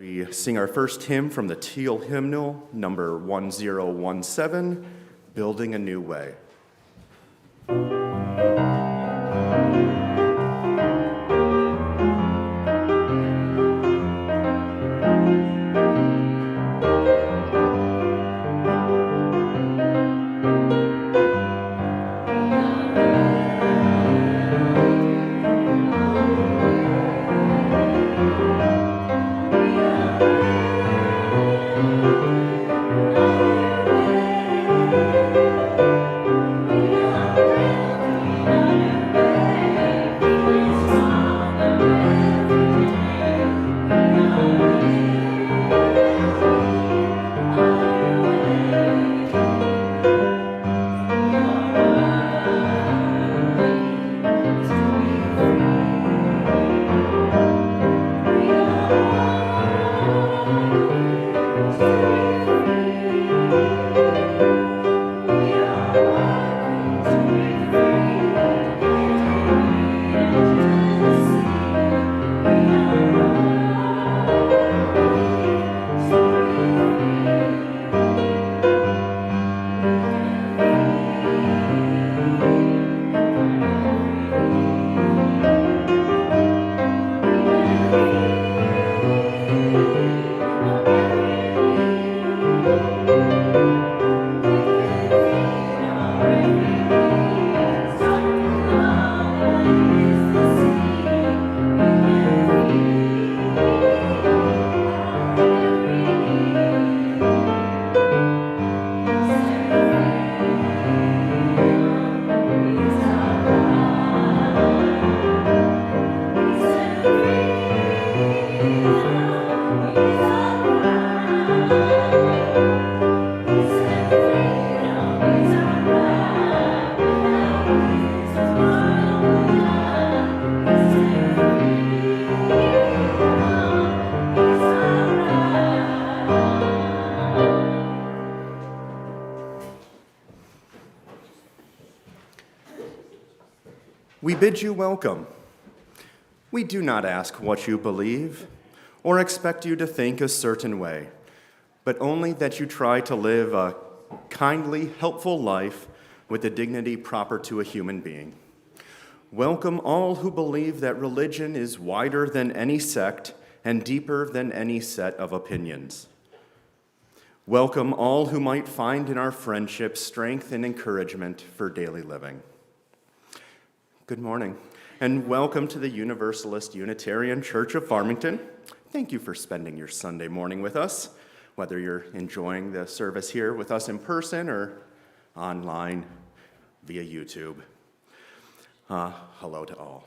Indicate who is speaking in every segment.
Speaker 1: We sing our first hymn from the Teal Hymnal, number 1017, Building a New Way. We bid you welcome. We do not ask what you believe or expect you to think a certain way, but only that you try to live a kindly, helpful life with the dignity proper to a human being. Welcome all who believe that religion is wider than any sect and deeper than any set of opinions. Welcome all who might find in our friendship strength and encouragement for daily living. Good morning, and welcome to the Universalist Unitarian Church of Farmington. Thank you for spending your Sunday morning with us, whether you're enjoying the service here with us in person or online via YouTube. Hello to all.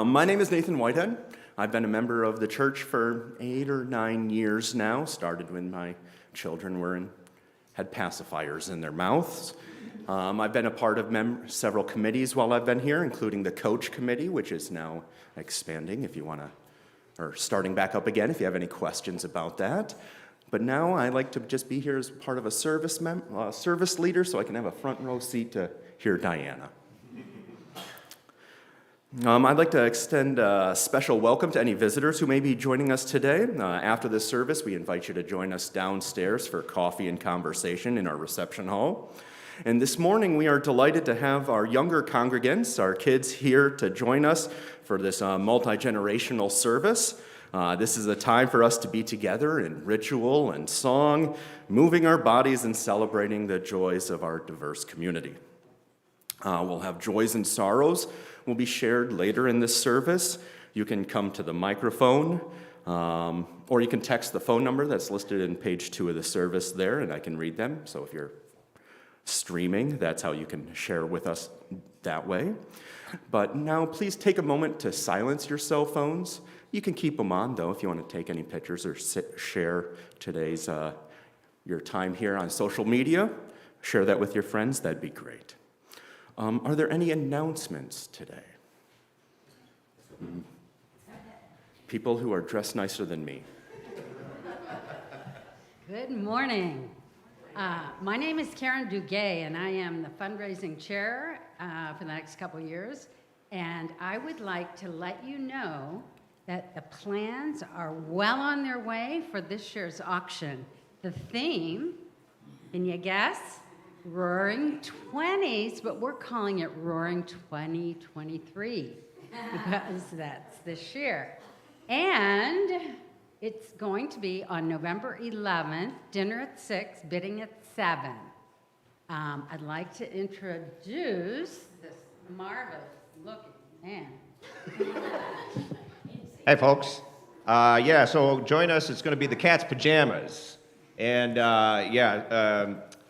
Speaker 1: My name is Nathan Whitehead. I've been a member of the church for 8 or 9 years now, started when my children had pacifiers in their mouths. I've been a part of several committees while I've been here, including the coach committee, which is now expanding if you want to, or starting back up again if you have any questions about that. But now I like to just be here as part of a service leader so I can have a front row seat to hear Diana. I'd like to extend a special welcome to any visitors who may be joining us today. After this service, we invite you to join us downstairs for coffee and conversation in our reception hall. And this morning, we are delighted to have our younger congregants, our kids, here to join us for this multi-generational service. This is a time for us to be together in ritual and song, moving our bodies and celebrating the joys of our diverse community. We'll have joys and sorrows will be shared later in this service. You can come to the microphone, or you can text the phone number that's listed in page 2 of the service there, and I can read them. So if you're streaming, that's how you can share with us that way. But now please take a moment to silence your cell phones. You can keep them on, though, if you want to take any pictures or share today's your time here on social media. Share that with your friends. That'd be great. Are there any announcements today? People who are dressed nicer than me.
Speaker 2: Good morning. My name is Karen Duguay, and I am the fundraising chair for the next couple years. And I would like to let you know that the plans are well on their way for this year's auction. The theme, can you guess? Roaring 20s, but we're calling it Roaring 2023 because that's this year. And it's going to be on November 11th, dinner at 6, bidding at 7. I'd like to introduce this marvelous looking man.
Speaker 3: Hey, folks. So join us. It's going to be the Cat's Pajamas. And,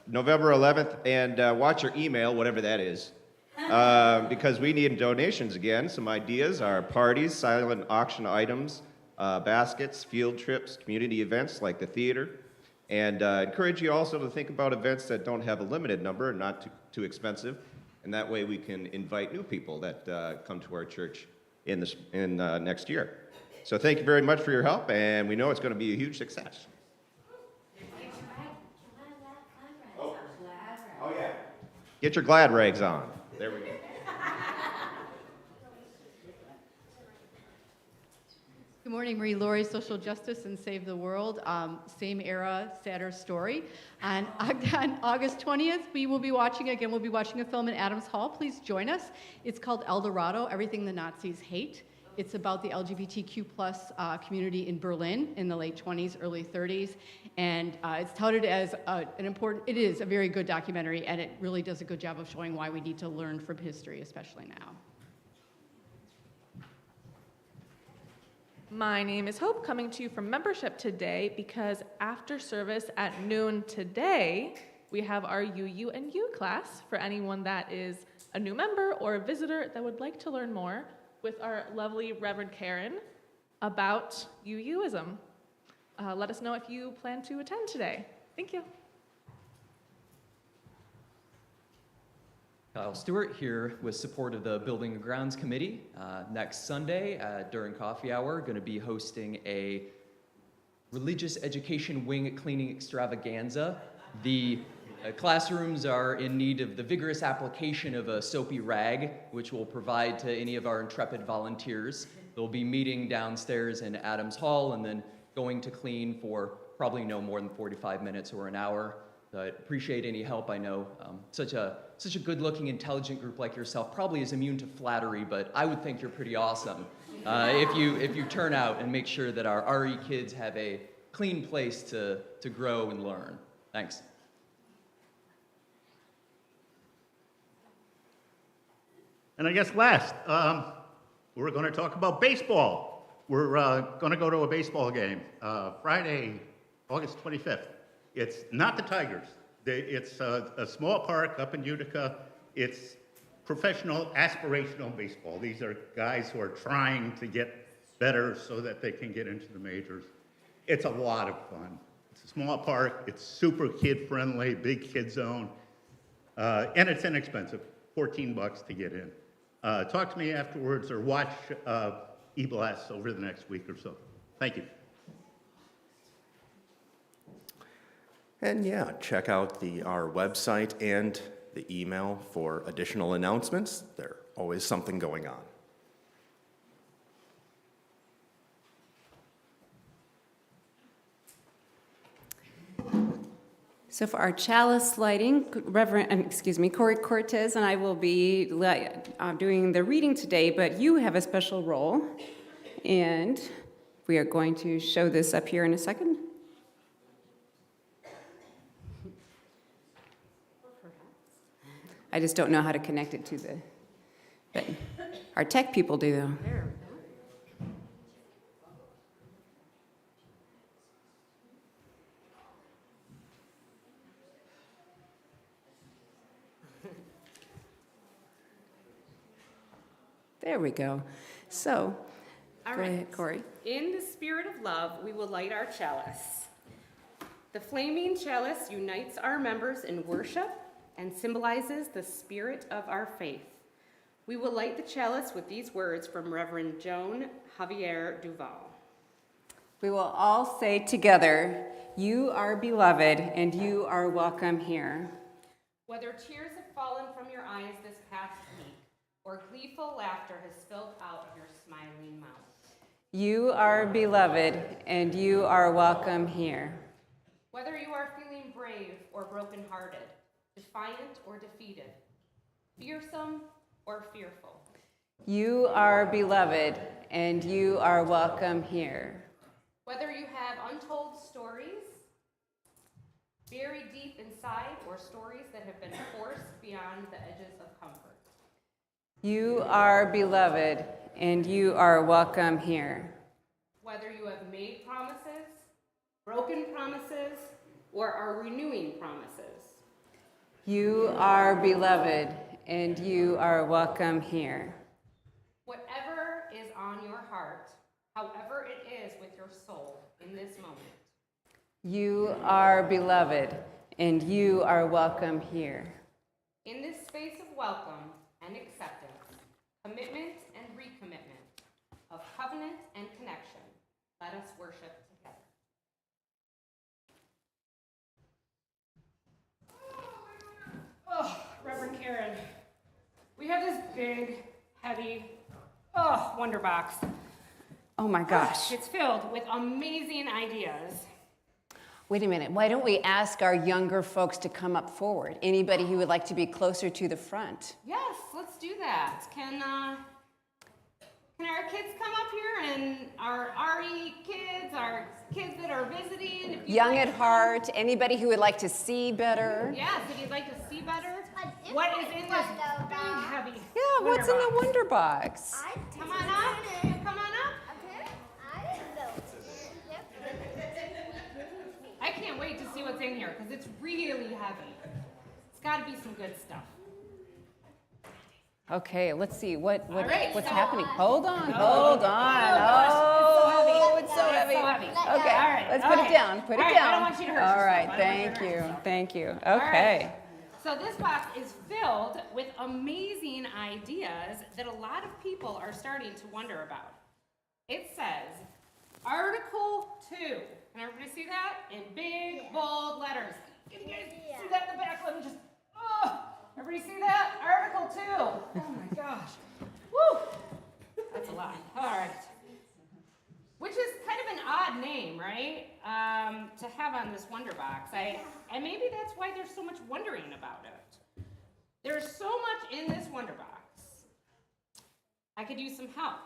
Speaker 3: November 11th. And watch your email, whatever that is. Because we need donations again. Some ideas are parties, silent auction items, baskets, field trips, community events like the theater. And encourage you also to think about events that don't have a limited number and not too expensive. And that way we can invite new people that come to our church in next year. So thank you very much for your help, and we know it's going to be a huge success. Oh yeah. Get your glad rags on. There we go.
Speaker 4: Good morning, Marie Laurie, Social Justice and Save the World. Same era, sadder story. On August 20th, we'll be watching a film in Adams Hall. Please join us. It's called El Dorado, Everything the Nazis Hate. It's about the LGBTQ plus community in Berlin in the late 20s, early 30s. And it's touted as it is a very good documentary, and it really does a good job of showing why we need to learn from history, especially now.
Speaker 5: My name is Hope, coming to you from membership today because after service at noon today, we have our UU and U class for anyone that is a new member or a visitor that would like to learn more with our lovely Reverend Karen about UUism. Let us know if you plan to attend today. Thank you.
Speaker 6: Kyle Stewart here with support of the Building and Grounds Committee. Next Sunday during coffee hour, going to be hosting a religious education wing cleaning extravaganza. The classrooms are in need of the vigorous application of a soapy rag, which we'll provide to any of our intrepid volunteers. They'll be meeting downstairs in Adams Hall and then going to clean for probably no more than 45 minutes or an hour. I appreciate any help. I know such a good-looking, intelligent group like yourself probably is immune to flattery, but I would think you're pretty awesome if you turn out and make sure that our RE kids have a clean place to grow and learn. Thanks.
Speaker 7: And I guess last, we're going to talk about baseball. We're going to go to a baseball game Friday, August 25th. It's not the Tigers. It's a small park up in Utica. It's professional, aspirational baseball. These are guys who are trying to get better so that they can get into the majors. It's a lot of fun. It's a small park. It's super kid-friendly, big kid zone. And it's inexpensive, $14 to get in. Talk to me afterwards or watch eBlast over the next week or so. Thank you.
Speaker 1: And yeah, check out our website and the email for additional announcements. There's always something going on.
Speaker 8: So for our chalice lighting, Corey Cortez and I will be doing the reading today, but you have a special role, and we are going to show this up here in a second. I just don't know how to connect it to but our tech people do though. There we go. So,
Speaker 9: All
Speaker 8: go
Speaker 9: right.
Speaker 8: ahead, Corey.
Speaker 9: In the spirit of love, we will light our chalice. The flaming chalice unites our members in worship and symbolizes the spirit of our faith. We will light the chalice with these words from Reverend Joan Javier Duval.
Speaker 8: We will all say together, "You are beloved and you are welcome here."
Speaker 9: Whether tears have fallen from your eyes this past week, or gleeful laughter has spilled out of your smiling mouth.
Speaker 8: You are beloved, and you are welcome here.
Speaker 9: Whether you are feeling brave or brokenhearted, defiant or defeated, fearsome or fearful,
Speaker 8: You are beloved, and you are welcome here.
Speaker 9: whether you have untold stories buried deep inside or stories that have been forced beyond the edges of comfort,
Speaker 8: You are beloved, and you are welcome here.
Speaker 9: whether you have made promises, broken promises, or are renewing promises,
Speaker 8: You are beloved, and you are welcome here.
Speaker 9: whatever is on your heart, however it is with your soul in this moment,
Speaker 8: You are beloved, and you are welcome here.
Speaker 9: in this space of welcome and acceptance, commitment and recommitment, of covenant and connection, let us worship together. Oh, Reverend Karen, we have this big, heavy, wonder box.
Speaker 8: Oh my gosh.
Speaker 9: It's filled with amazing ideas.
Speaker 8: Wait a minute. Why don't we ask our younger folks to come up forward? Anybody who would like to be closer to the front?
Speaker 9: Yes, let's do that. Can our kids come up here, and our RE kids, our kids that are visiting? If you'd
Speaker 8: Young
Speaker 9: like
Speaker 8: at
Speaker 9: to come.
Speaker 8: heart, anybody who would like to see better?
Speaker 9: Yes, if you'd like to see better. What is in this big, heavy
Speaker 8: Yeah,
Speaker 9: wonder
Speaker 8: what's in the
Speaker 9: box?
Speaker 8: wonder box?
Speaker 9: Come on up. Come on up. I can't wait to see what's in here because it's really heavy. It's got to be some good stuff.
Speaker 8: Okay, let's see what's
Speaker 9: right, so-
Speaker 8: happening. Hold on.
Speaker 9: gosh,
Speaker 8: Oh, it's so heavy.
Speaker 9: It's so heavy.
Speaker 8: Okay,
Speaker 9: All right,
Speaker 8: let's put it
Speaker 9: okay.
Speaker 8: down. Put
Speaker 9: All
Speaker 8: it
Speaker 9: right,
Speaker 8: down.
Speaker 9: I don't want you to hurt
Speaker 8: All
Speaker 9: yourself.
Speaker 8: right,
Speaker 9: I don't want you
Speaker 8: thank
Speaker 9: to hurt
Speaker 8: you.
Speaker 9: yourself.
Speaker 8: Thank you.
Speaker 9: All
Speaker 8: Okay.
Speaker 9: right. So this box is filled with amazing ideas that a lot of people are starting to wonder about. It says, Article 2. Can everybody see that? In big, bold letters. Can you guys see that in the back? Let me just, everybody see that? Article 2. Oh my gosh. Woo! That's a lot. All right. Which is kind of an odd name, right? To have on this wonder box. And maybe that's why there's so much wondering about it. There's so much in this wonder box. I could use some help.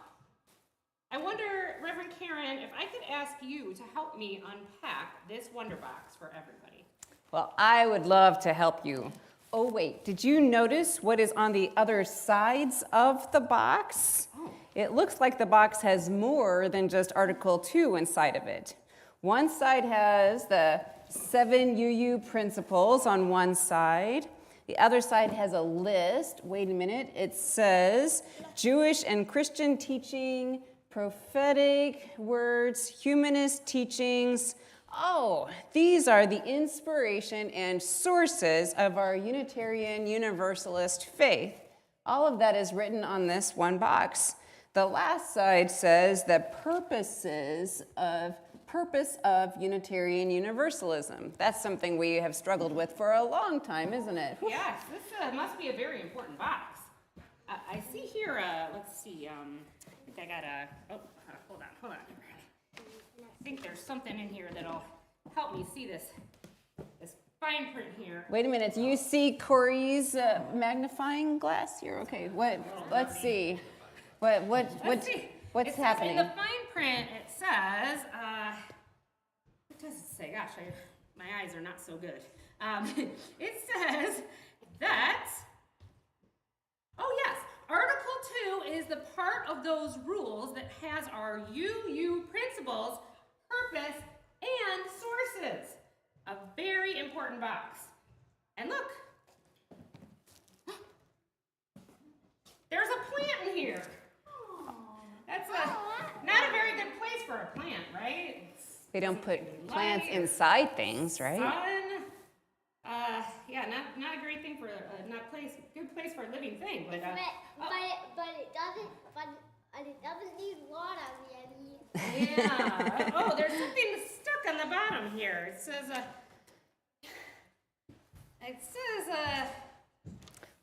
Speaker 9: I wonder, Reverend Karen, if I could ask you to help me unpack this wonder box for everybody.
Speaker 8: Well, I would love to help you. Oh, wait, did you notice what is on the other sides of the box? It looks like the box has more than just Article 2 inside of it. One side has the 7 UU principles on one side. The other side has a list. Wait a minute. It says Jewish and Christian teaching, prophetic words, humanist teachings. Oh, these are the inspiration and sources of our Unitarian Universalist faith. All of that is written on this one box. The last side says the purpose of Unitarian Universalism. That's something we have struggled with for a long time, isn't it?
Speaker 9: Yes, this must be a very important box. I see here, let's see, I think I got a, hold on. I think there's something in here that'll help me see this fine print here.
Speaker 8: Wait a minute, do you see Corey's magnifying glass here? Okay, let's see.
Speaker 9: Let's see.
Speaker 8: What's happening?
Speaker 9: In the fine print, it says, what does it say? Gosh, my eyes are not so good. It says that, yes, Article 2 is the part of those rules that has our UU principles, purpose, and sources. A very important box. And look, there's a plant in here. That's not a very good place for a plant, right?
Speaker 8: They don't put plants inside things, right?
Speaker 9: Sun, yeah, not a great thing for good place for a living thing. But
Speaker 10: it doesn't need water, really.
Speaker 9: yeah. Oh, there's something stuck on the bottom here. It says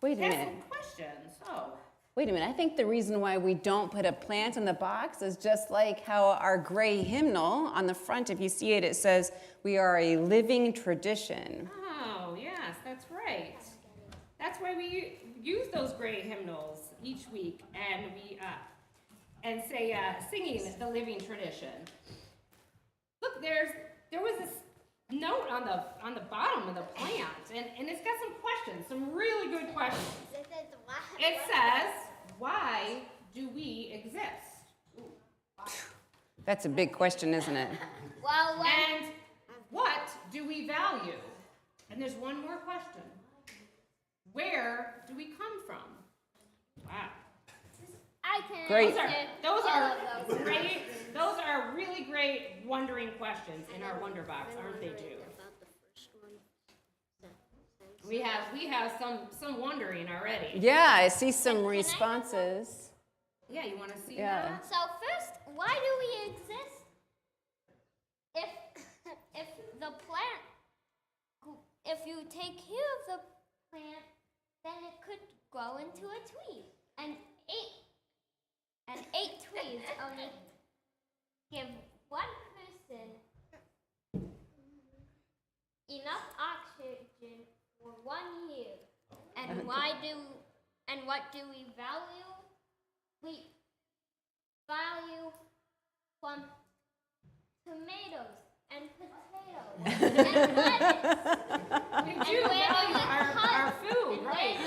Speaker 8: Wait a
Speaker 9: has
Speaker 8: minute.
Speaker 9: some questions. Oh.
Speaker 8: Wait a minute, I think the reason why we don't put a plant in the box is just like how our gray hymnal on the front, if you see it, it says, we are a living tradition.
Speaker 9: Oh, yes, that's right. That's why we use those gray hymnals each week, and we say singing the living tradition. Look, there was this note on the bottom of the plant, and it's got some questions, some really good questions. It says, why do we exist?
Speaker 8: That's a big question, isn't it?
Speaker 10: Well,
Speaker 9: And what do we value? And there's one more question. Where do we come from? Wow.
Speaker 10: I can
Speaker 8: Great.
Speaker 10: answer
Speaker 9: Those are really great wondering questions in our Wonder Box, aren't they, too? We have some wondering already.
Speaker 8: Yeah, I see some responses.
Speaker 9: Yeah, you want to see
Speaker 8: Yeah.
Speaker 9: that?
Speaker 10: So first, why do we exist? If the plant, if you take care of the plant, then it could grow into a tree. And eight trees only give one person enough oxygen for 1 year. And what do we value? We value from tomatoes and potatoes and lettuce.
Speaker 9: We do value our food, right?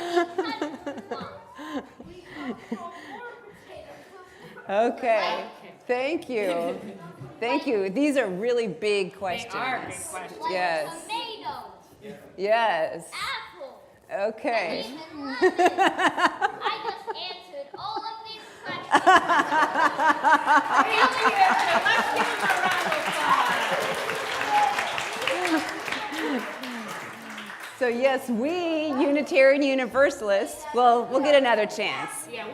Speaker 8: Okay, thank you. Thank you. These are really big questions.
Speaker 9: They are big questions.
Speaker 10: Like
Speaker 8: Yes.
Speaker 10: tomatoes,
Speaker 8: Yes.
Speaker 10: apples,
Speaker 8: Okay.
Speaker 10: even lemons. I just answered all of these questions.
Speaker 9: Let's give him a round of applause.
Speaker 8: So yes, we Unitarian Universalists, we'll get another chance.
Speaker 9: Yeah,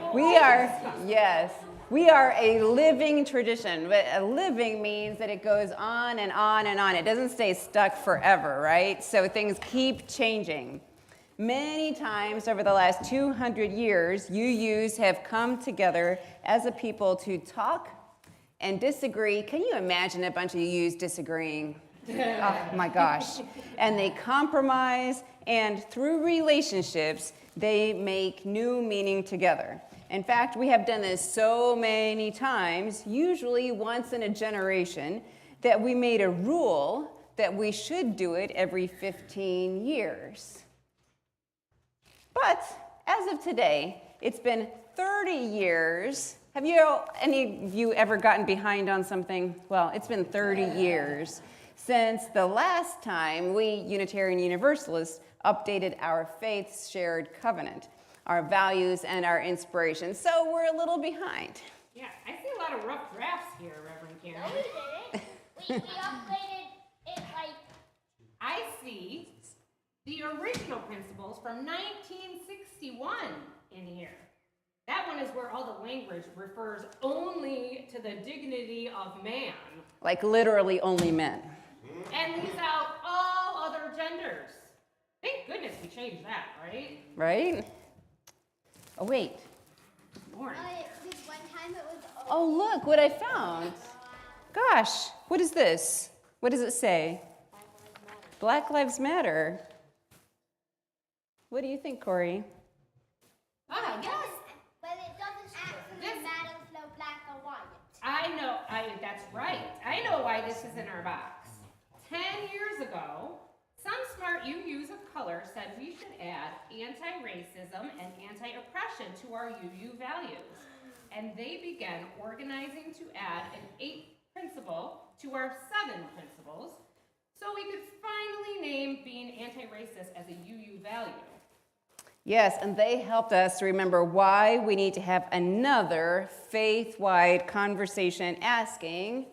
Speaker 8: We are a living tradition, but a living means that it goes on and on and on. It doesn't stay stuck forever, right? So things keep changing. Many times over the last 200 years, UUs have come together as a people to talk and disagree. Can you imagine a bunch of UUs disagreeing? Oh my gosh. And they compromise, and through relationships, they make new meaning together. In fact, we have done this so many times, usually once in a generation, that we made a rule that we should do it every 15 years. But as of today, it's been 30 years. Have any of you ever gotten behind on something? Well, it's been 30 years since the last time we Unitarian Universalists updated our faith's shared covenant, our values and our inspirations. So we're a little behind.
Speaker 9: Yeah, I see a lot of rough drafts here, Reverend Karen.
Speaker 10: No, we didn't. We upgraded it like
Speaker 9: I see the original principles from 1961 in here. That one is where all the language refers only to the dignity of man
Speaker 8: Like literally only men.
Speaker 9: and leaves out all other genders. Thank goodness we changed that, right?
Speaker 8: Right? Oh, wait.
Speaker 9: Lauren.
Speaker 10: this one time it was
Speaker 8: Oh, look what I found. Gosh, what is this? What does it say? Black Lives Matter. What do you think, Corey?
Speaker 9: Ah, yes.
Speaker 10: But it doesn't actually matter if no black or white.
Speaker 9: I know, that's right. I know why this is in our box. 10 years ago, some smart UUs of color said we should add anti-racism and anti-oppression to our UU values. And they began organizing to add an 8th principle to our 7 principles, so we could finally name being anti-racist as a UU value.
Speaker 8: Yes, and they helped us to remember why we need to have another faith-wide conversation asking,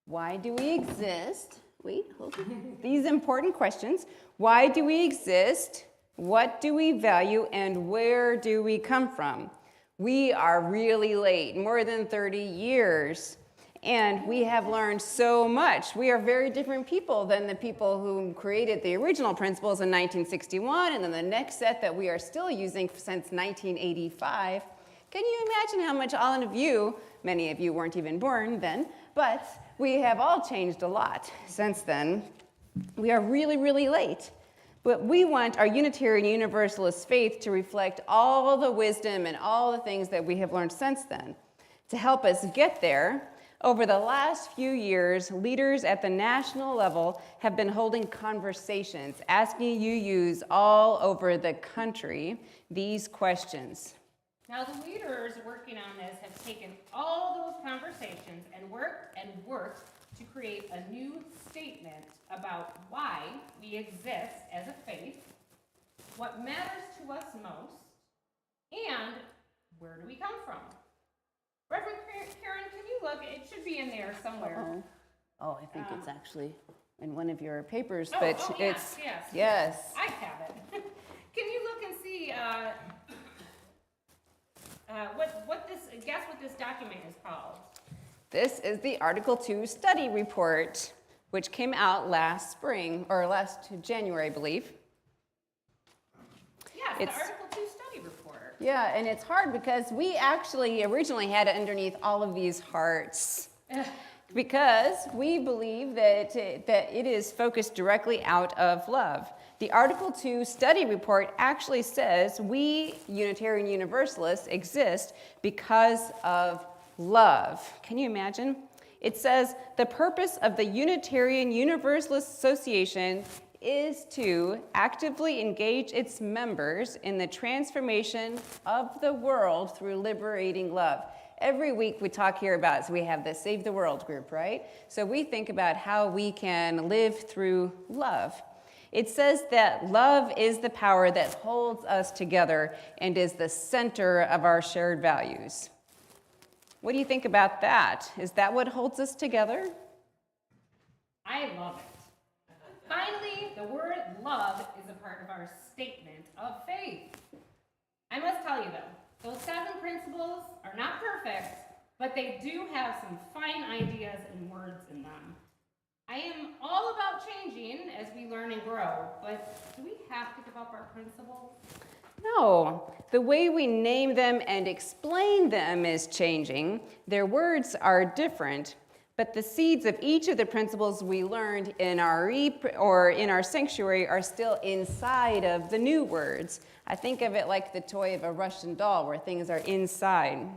Speaker 8: why do we exist? Wait, hold on. These important questions. Why do we exist? What do we value? And where do we come from? We are really late, more than 30 years. And we have learned so much. We are very different people than the people who created the original principles in 1961, and then the next set that we are still using since 1985. Can you imagine how much all of you, many of you weren't even born then, but we have all changed a lot since then. We are really, really late. But we want our Unitarian Universalist faith to reflect all the wisdom and all the things that we have learned since then. To help us get there, over the last few years, leaders at the national level have been holding conversations, asking UUs all over the country these questions.
Speaker 9: Now, the leaders working on this have taken all those conversations and worked to create a new statement about why we exist as a faith, what matters to us most, and where do we come from. Reverend Karen, can you look? It should be in there somewhere.
Speaker 8: Oh, I think it's actually in one of your papers,
Speaker 9: Oh,
Speaker 8: but
Speaker 9: oh,
Speaker 8: it's
Speaker 9: yes. I have it. Can you look and see guess what this document is called?
Speaker 8: This is the Article 2 study report, which came out last spring, or last January, I believe.
Speaker 9: Yes, the Article 2 study report.
Speaker 8: Yeah, and it's hard because we actually originally had it underneath all of these hearts. Because we believe that it is focused directly out of love. The Article 2 study report actually says we, Unitarian Universalists, exist because of love. Can you imagine? It says the purpose of the Unitarian Universalist Association is to actively engage its members in the transformation of the world through liberating love. Every week we talk here about, so we have the Save the World group, right? So we think about how we can live through love. It says that love is the power that holds us together and is the center of our shared values. What do you think about that? Is that what holds us together?
Speaker 9: I love it. Finally, the word love is a part of our statement of faith. I must tell you though, those 7 principles are not perfect, but they do have some fine ideas and words in them. I am all about changing as we learn and grow, but do we have to give up our principles?
Speaker 8: No. The way we name them and explain them is changing. Their words are different, but the seeds of each of the principles we learned in our in our sanctuary are still inside of the new words. I think of it like the toy of a Russian doll, where things are inside.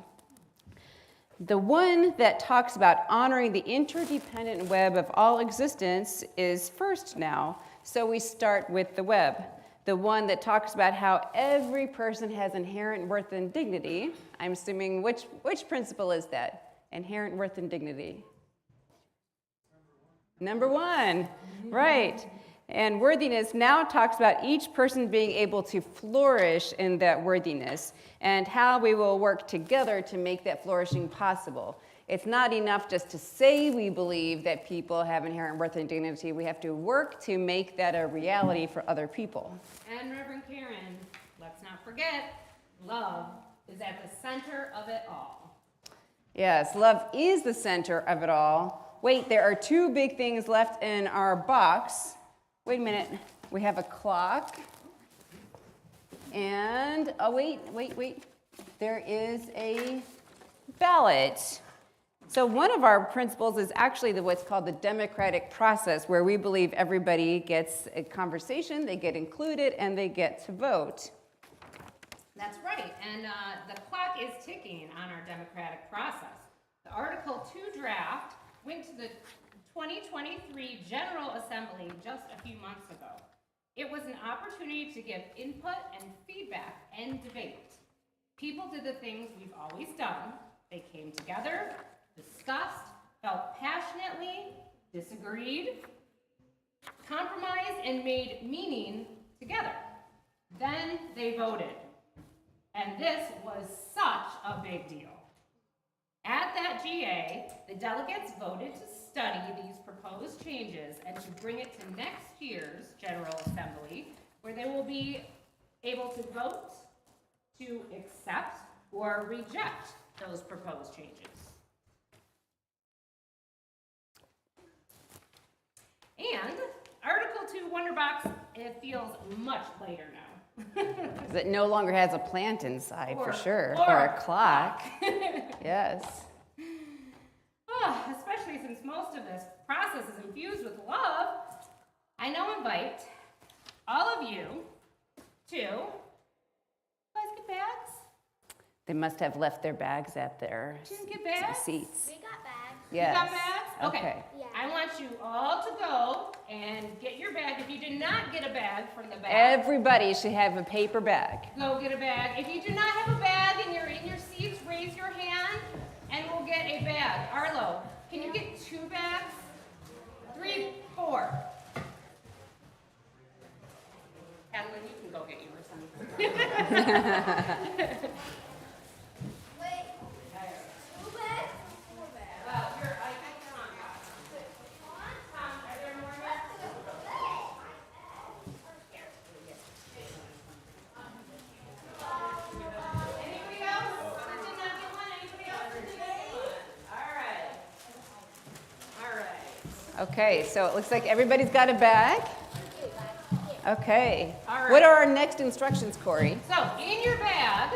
Speaker 8: The one that talks about honoring the interdependent web of all existence is first now, so we start with the web. The one that talks about how every person has inherent worth and dignity. I'm assuming, which principle is that? Inherent worth and dignity. Number 1, right. And worthiness now talks about each person being able to flourish in that worthiness and how we will work together to make that flourishing possible. It's not enough just to say we believe that people have inherent worth and dignity. We have to work to make that a reality for other people.
Speaker 9: And Reverend Karen, let's not forget, love is at the center of it all.
Speaker 8: Yes, love is the center of it all. Wait, there are 2 big things left in our box. Wait a minute, we have a clock, and, oh wait, there is a ballot. So one of our principles is actually what's called the democratic process, where we believe everybody gets a conversation, they get included, and they get to vote.
Speaker 9: That's right, and the clock is ticking on our democratic process. The Article 2 draft went to the 2023 General Assembly just a few months ago. It was an opportunity to give input and feedback and debate. People did the things we've always done. They came together, discussed, felt passionately, disagreed, compromised, and made meaning together. Then they voted. And this was such a big deal. At that GA, the delegates voted to study these proposed changes and to bring it to next year's General Assembly, where they will be able to vote to accept or reject those proposed changes. And Article 2 Wonder Box, it feels much lighter now.
Speaker 8: Because it no longer has a plant inside, for sure,
Speaker 9: or
Speaker 8: or a clock. Yes.
Speaker 9: Especially since most of this process is infused with love, I now invite all of you to, you guys get bags?
Speaker 8: They must have left their bags at their
Speaker 9: Didn't get bags?
Speaker 8: seats.
Speaker 10: We got bags.
Speaker 8: Yes.
Speaker 9: You got bags?
Speaker 8: Okay.
Speaker 10: Yeah.
Speaker 9: I want you all to go and get your bag. If you did not get a bag from the bag,
Speaker 8: Everybody should have a paper bag.
Speaker 9: go get a bag. If you do not have a bag and you're in your seats, raise your hand and we'll get a bag. Arlo, can you get 2 bags? 3, 4. Adeline, you can go get yours.
Speaker 10: Wait. 2 bags? 4 bags.
Speaker 9: Come on, Tom, are there more bags? Anybody else that did not get one? Anybody else that did not get one? All right. All right.
Speaker 8: Okay, so it looks like everybody's got a bag. Okay.
Speaker 9: All right.
Speaker 8: What are our next instructions, Corey?
Speaker 9: So, in your bag,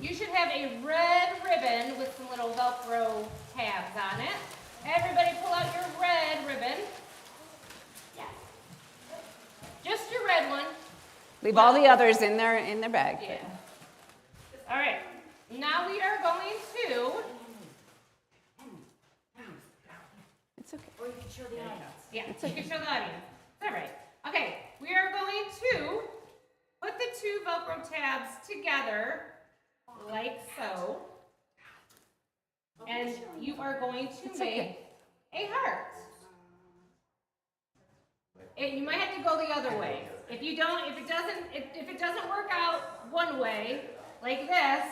Speaker 9: you should have a red ribbon with some little Velcro tabs on it. Everybody pull out your red ribbon. Yes. Just your red one.
Speaker 8: Leave all the others in their bag.
Speaker 9: Yeah. All right. Now we are going to.
Speaker 8: It's okay.
Speaker 9: Yeah, you can show the audience. Is that right? Okay, we are going to put the 2 Velcro tabs together like so. And you are going to make a heart. You might have to go the other way. If you don't, if it doesn't work out one way, like this,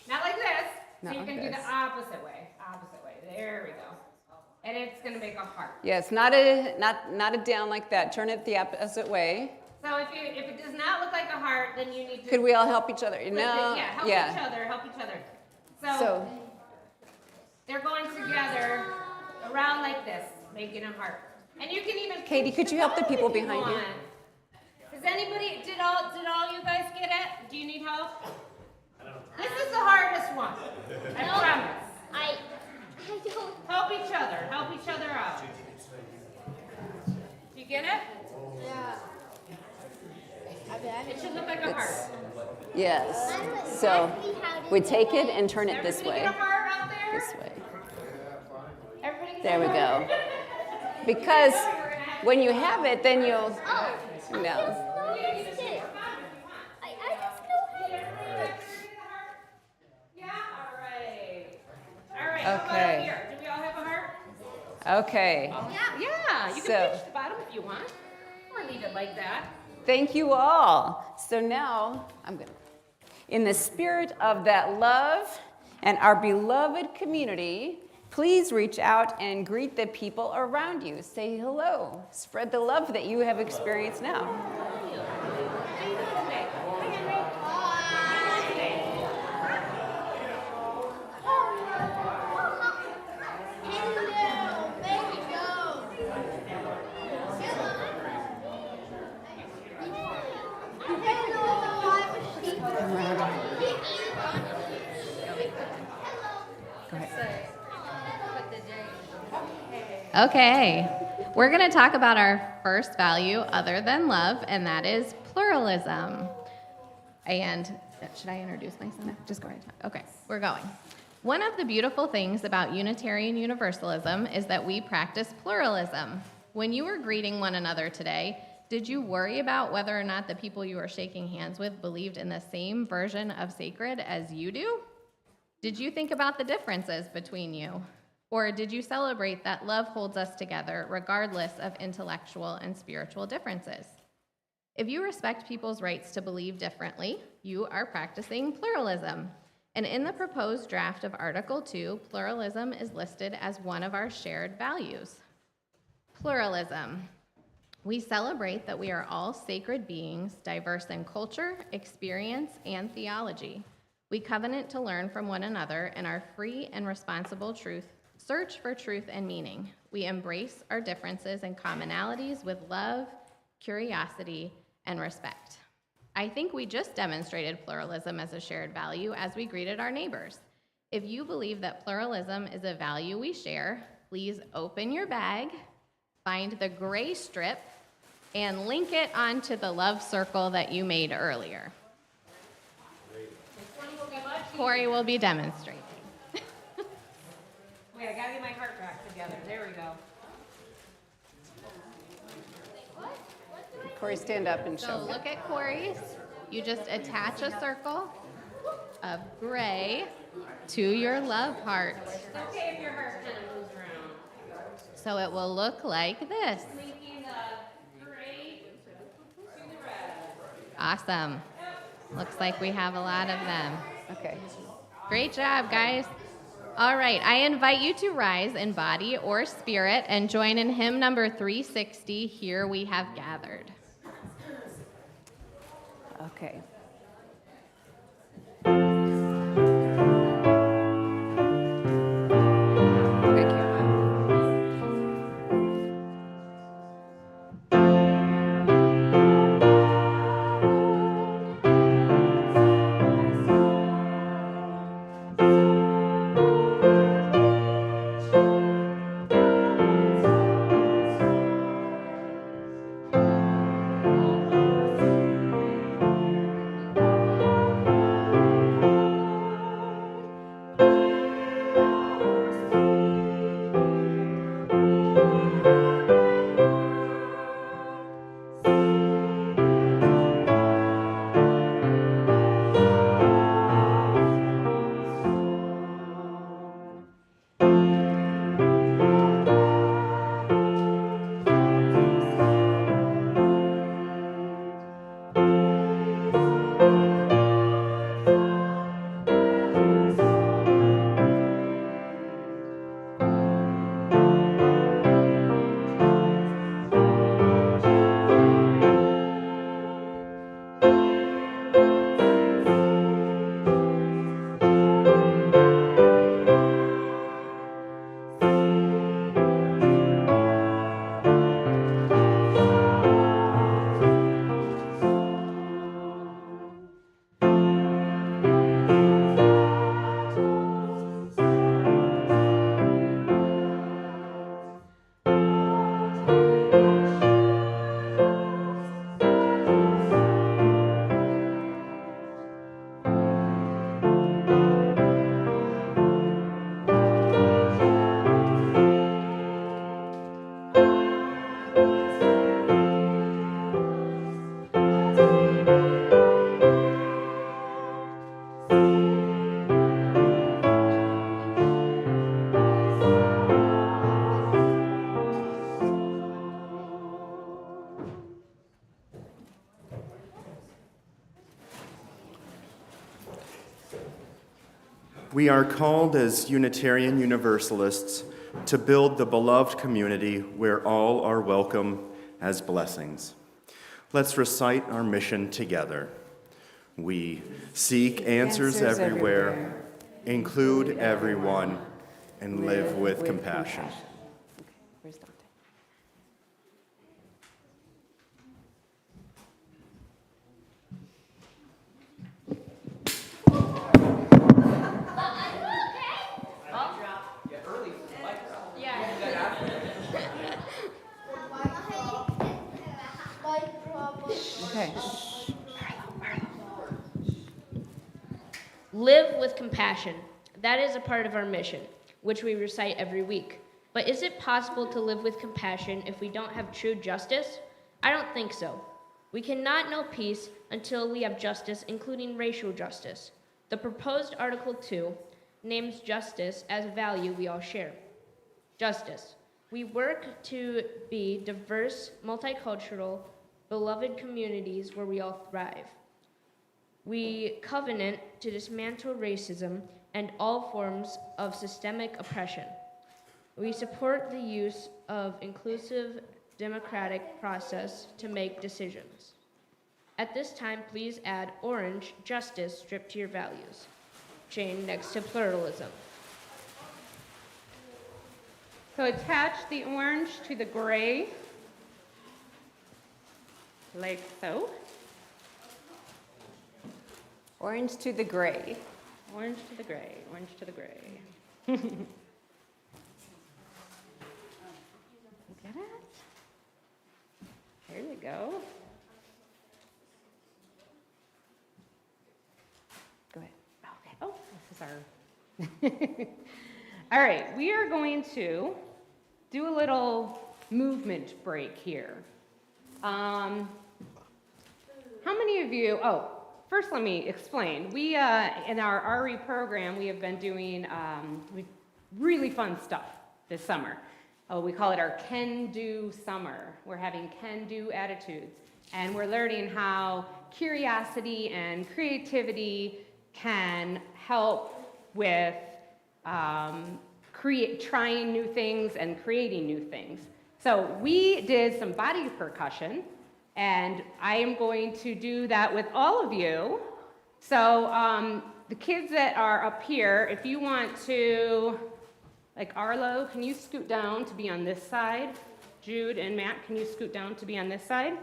Speaker 9: not like this, so
Speaker 8: Not
Speaker 9: you
Speaker 8: like
Speaker 9: can do
Speaker 8: this.
Speaker 9: the opposite way. Opposite way. There we go. And it's gonna make a heart.
Speaker 8: Yes, not a down like that. Turn it the opposite way.
Speaker 9: So if it does not look like a heart, then you need to.
Speaker 8: Could we all help each other?
Speaker 9: flip it.
Speaker 8: No.
Speaker 9: Yeah, help each other. Help each other.
Speaker 8: So
Speaker 9: They're going together around like this, making a heart. And you can even.
Speaker 8: Katie, could you help the people behind you?
Speaker 9: Does anybody? Did all you guys get it? Do you need help? This is the hardest one. I promise.
Speaker 10: I don't.
Speaker 9: Help each other. Help each other out. You get it?
Speaker 10: Yeah.
Speaker 9: It should look like a heart.
Speaker 8: yes. So we take it and turn it this
Speaker 9: Everybody
Speaker 8: way.
Speaker 9: get a heart out there?
Speaker 8: This way.
Speaker 9: Everybody get
Speaker 8: There
Speaker 9: a
Speaker 8: we
Speaker 9: heart?
Speaker 8: go. Because when you have it, then you'll
Speaker 10: Oh.
Speaker 8: no.
Speaker 10: I just noticed it. I just know how to do it.
Speaker 9: Yeah, all right. All right, how about
Speaker 8: Okay.
Speaker 9: up here? Do we all have a heart?
Speaker 8: Okay.
Speaker 9: Yeah, you can
Speaker 8: So-
Speaker 9: pinch the bottom if you want. Or leave it like that.
Speaker 8: Thank you all. So now in the spirit of that love and our beloved community, please reach out and greet the people around you. Say hello. Spread the love that you have experienced now.
Speaker 9: How you doing today? Hi, Henry.
Speaker 10: Hello, baby, go.
Speaker 11: Okay, we're going to talk about our first value other than love, and that is pluralism. And should I introduce myself? Just go ahead. Okay, we're going. One of the beautiful things about Unitarian Universalism is that we practice pluralism. When you were greeting one another today, did you worry about whether or not the people you were shaking hands with believed in the same version of sacred as you do? Did you think about the differences between you? Or did you celebrate that love holds us together regardless of intellectual and spiritual differences? If you respect people's rights to believe differently, you are practicing pluralism. And in the proposed draft of Article 2, pluralism is listed as one of our shared values. Pluralism. We celebrate that we are all sacred beings, diverse in culture, experience, and theology. We covenant to learn from one another in our free and responsible search for truth and meaning. We embrace our differences and commonalities with love, curiosity, and respect. I think we just demonstrated pluralism as a shared value as we greeted our neighbors. If you believe that pluralism is a value we share, please open your bag, find the gray strip, and link it onto the love circle that you made earlier. Corey will be demonstrating.
Speaker 12: Wait, I gotta get my heart back together. There we go.
Speaker 8: Corey, stand up and
Speaker 11: So
Speaker 8: show.
Speaker 11: look at Corey's. You just attach a circle of gray to your love heart.
Speaker 12: It's okay if your heart kind of moves around.
Speaker 11: So it will look like this.
Speaker 12: Linking the gray to the red.
Speaker 11: Awesome. Looks like we have a lot of them.
Speaker 8: Okay.
Speaker 11: Great job, guys. All right, I invite you to rise in body or spirit and join in hymn number 360, Here We Have Gathered.
Speaker 8: Okay. Okay, Kira.
Speaker 1: We are called as Unitarian Universalists to build the beloved community where all are welcome as blessings. Let's recite our mission together. We seek answers everywhere, include everyone, and live with compassion.
Speaker 8: Okay, where's Dante? Okay.
Speaker 13: Live with compassion. That is a part of our mission, which we recite every week. But is it possible to live with compassion if we don't have true justice? I don't think so. We cannot know peace until we have justice, including racial justice. The proposed Article 2 names justice as a value we all share. Justice. We work to be diverse, multicultural, beloved communities where we all thrive. We covenant to dismantle racism and all forms of systemic oppression. We support the use of inclusive democratic process to make decisions. At this time, please add orange, justice, stripped to your values. Chain next to pluralism.
Speaker 9: So attach the orange to the gray, like so.
Speaker 8: Orange to the gray.
Speaker 9: Orange to the gray, orange to the gray. Get it? There you go. Go ahead. Okay. Oh, this is our. All right, we are going to do a little movement break here. How many of you, first let me explain. We, in our RE program, we have been doing really fun stuff this summer. We call it our can-do summer. We're having can-do attitudes. And we're learning how curiosity and creativity can help with trying new things and creating new things. So we did some body percussion, and I am going to do that with all of you. So the kids that are up here, if you want to, like Arlo, can you scoot down to be on this side? Jude and Matt, can you scoot down to be on this side?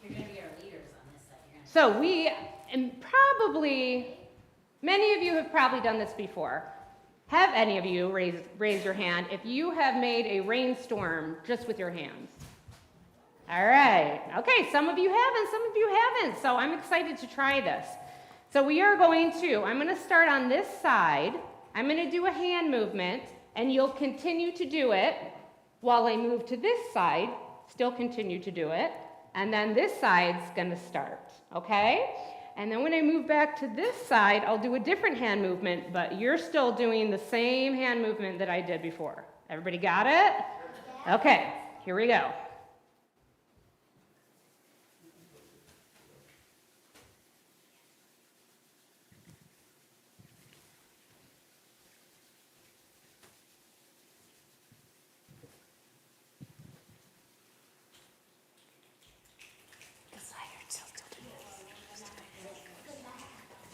Speaker 2: You're going to be our leaders on this side.
Speaker 9: So we, and probably, many of you have probably done this before. Have any of you raise your hand if you have made a rainstorm just with your hands? All right. Okay, some of you haven't, some of you haven't. So I'm excited to try this. So we are going to, I'm going to start on this side. I'm going to do a hand movement, and you'll continue to do it while I move to this side. Still continue to do it. And then this side's going to start, okay? And then when I move back to this side, I'll do a different hand movement, but you're still doing the same hand movement that I did before. Everybody got it? Okay, here we go.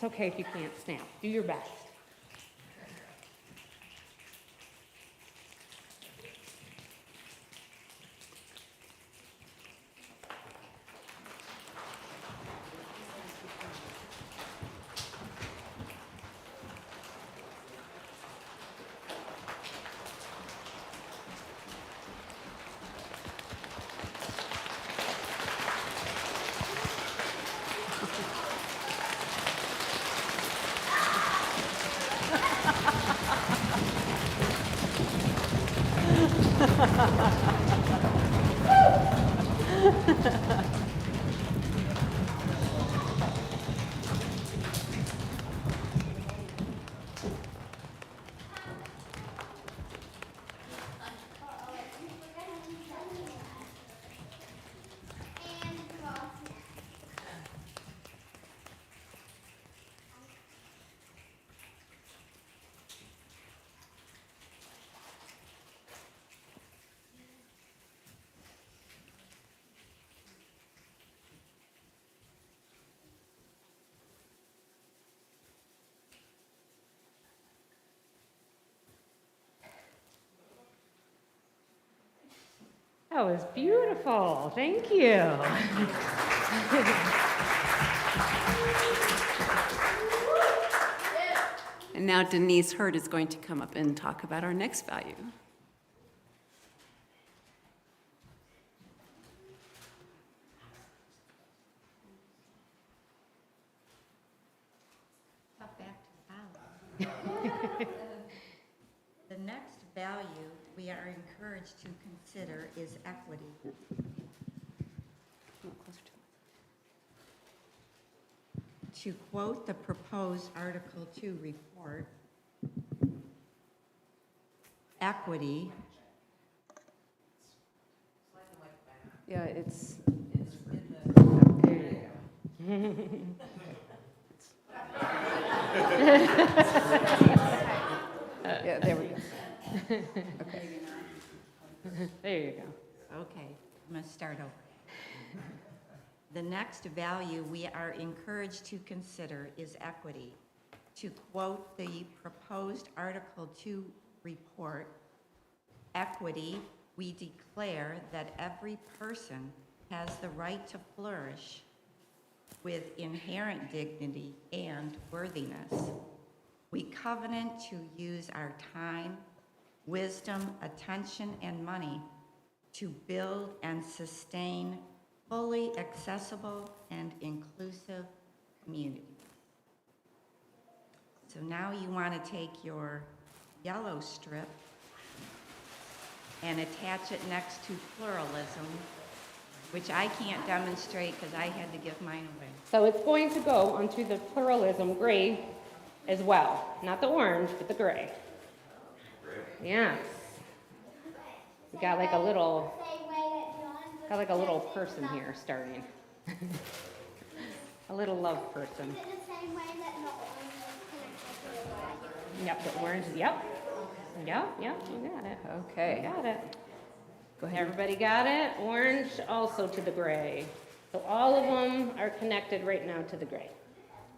Speaker 9: It's okay if you can't snap. Do your best. That was beautiful. Thank you.
Speaker 8: And now Denise Hurd is going to come up and talk about our next value.
Speaker 14: The next value we are encouraged to consider is equity. To quote the proposed Article 2 report, equity.
Speaker 8: Yeah, it's. Yeah, there we go. Okay.
Speaker 9: There you go.
Speaker 14: Okay, I'm going to start over. The next value we are encouraged to consider is equity. To quote the proposed Article 2 report, equity, we declare that every person has the right to flourish with inherent dignity and worthiness. We covenant to use our time, wisdom, attention, and money to build and sustain fully accessible and inclusive communities. So now you want to take your yellow strip and attach it next to pluralism, which I can't demonstrate because I had to give mine away.
Speaker 9: So it's going to go onto the pluralism gray as well. Not the orange, but the gray. Yes. We got like a little person here starting. A little love person. Yep, the orange, yep. Yep, you got it.
Speaker 8: Okay.
Speaker 9: You got it.
Speaker 8: Go ahead.
Speaker 9: Everybody got it? Orange also to the gray. So all of them are connected right now to the gray.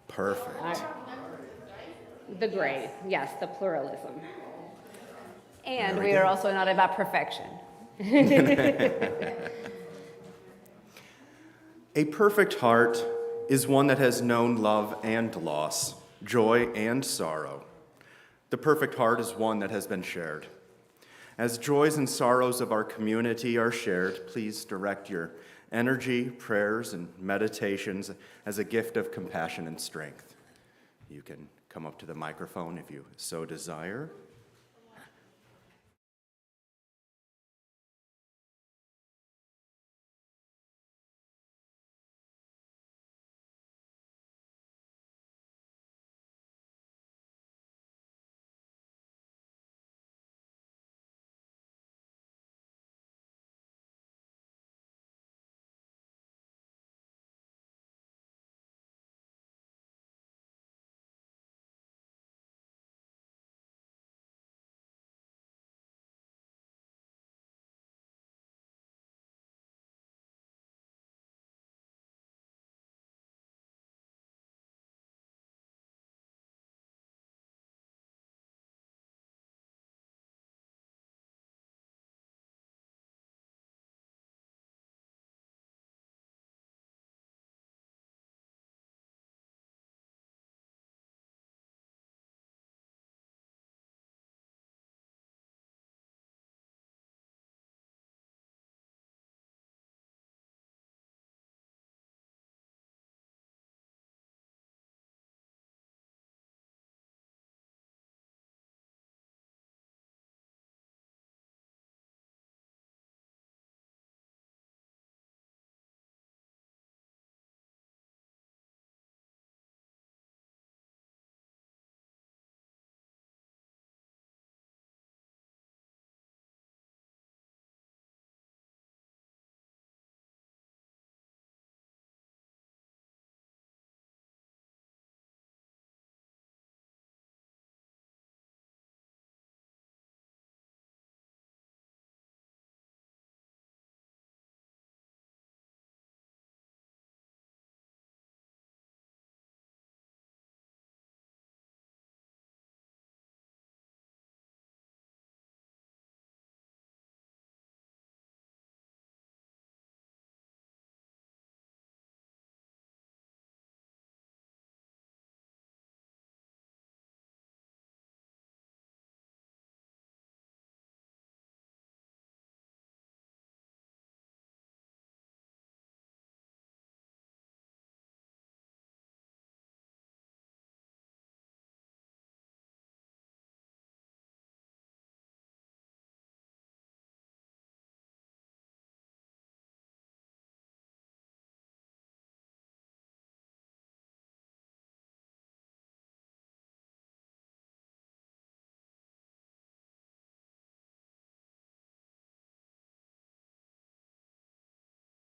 Speaker 1: Perfect.
Speaker 9: All right. The gray, yes, the pluralism.
Speaker 8: And
Speaker 1: Very
Speaker 8: we are
Speaker 1: good.
Speaker 8: also not about perfection.
Speaker 1: A perfect heart is one that has known love and loss, joy and sorrow. The perfect heart is one that has been shared. As joys and sorrows of our community are shared, please direct your energy, prayers, and meditations as a gift of compassion and strength. You can come up to the microphone if you so desire.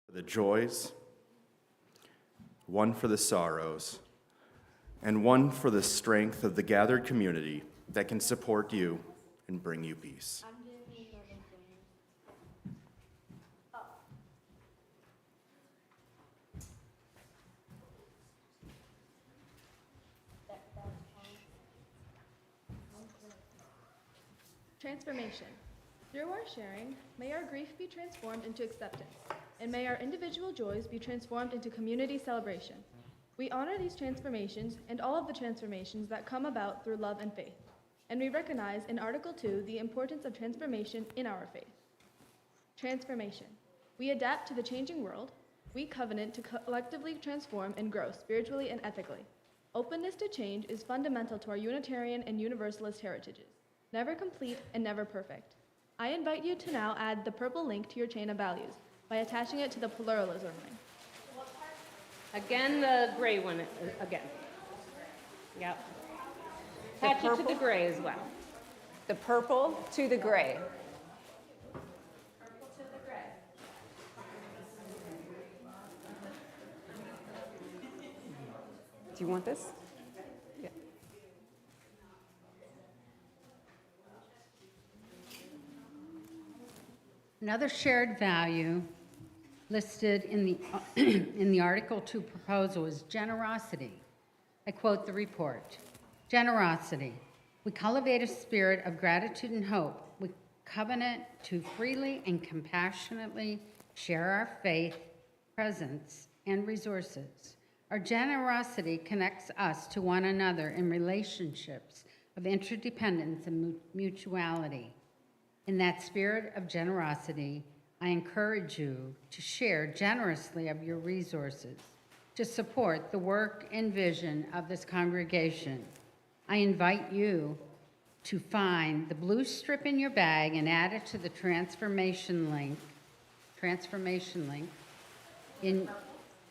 Speaker 1: For the joys, one for the sorrows, and one for the strength of the gathered community that can support you and bring you peace.
Speaker 5: Transformation.
Speaker 12: Through our sharing, may our grief be transformed into acceptance, and may our individual joys be transformed into community celebration. We honor these transformations and all of the transformations that come about through love and faith, and we recognize in Article 2 the importance of transformation in our faith. Transformation. We adapt to the changing world. We covenant to collectively transform and grow spiritually and ethically. Openness to change is fundamental to our Unitarian and Universalist heritages, never complete and never perfect. I invite you to now add the purple link to your chain of values by attaching it to the pluralism ring.
Speaker 9: Again, the gray one again. Yep. Attach it to the gray as well.
Speaker 8: The purple to the gray. Do you want this? Yeah.
Speaker 2: Another shared value listed in the, in the Article 2 proposal is generosity. I quote the report. Generosity. We cultivate a spirit of gratitude and hope. We covenant to freely and compassionately share our faith, presence, and resources. Our generosity connects us to one another in relationships of interdependence and mutuality. In that spirit of generosity, I encourage you to share generously of your resources to support the work and vision of this congregation. I invite you to find the blue strip in your bag and add it to the transformation link.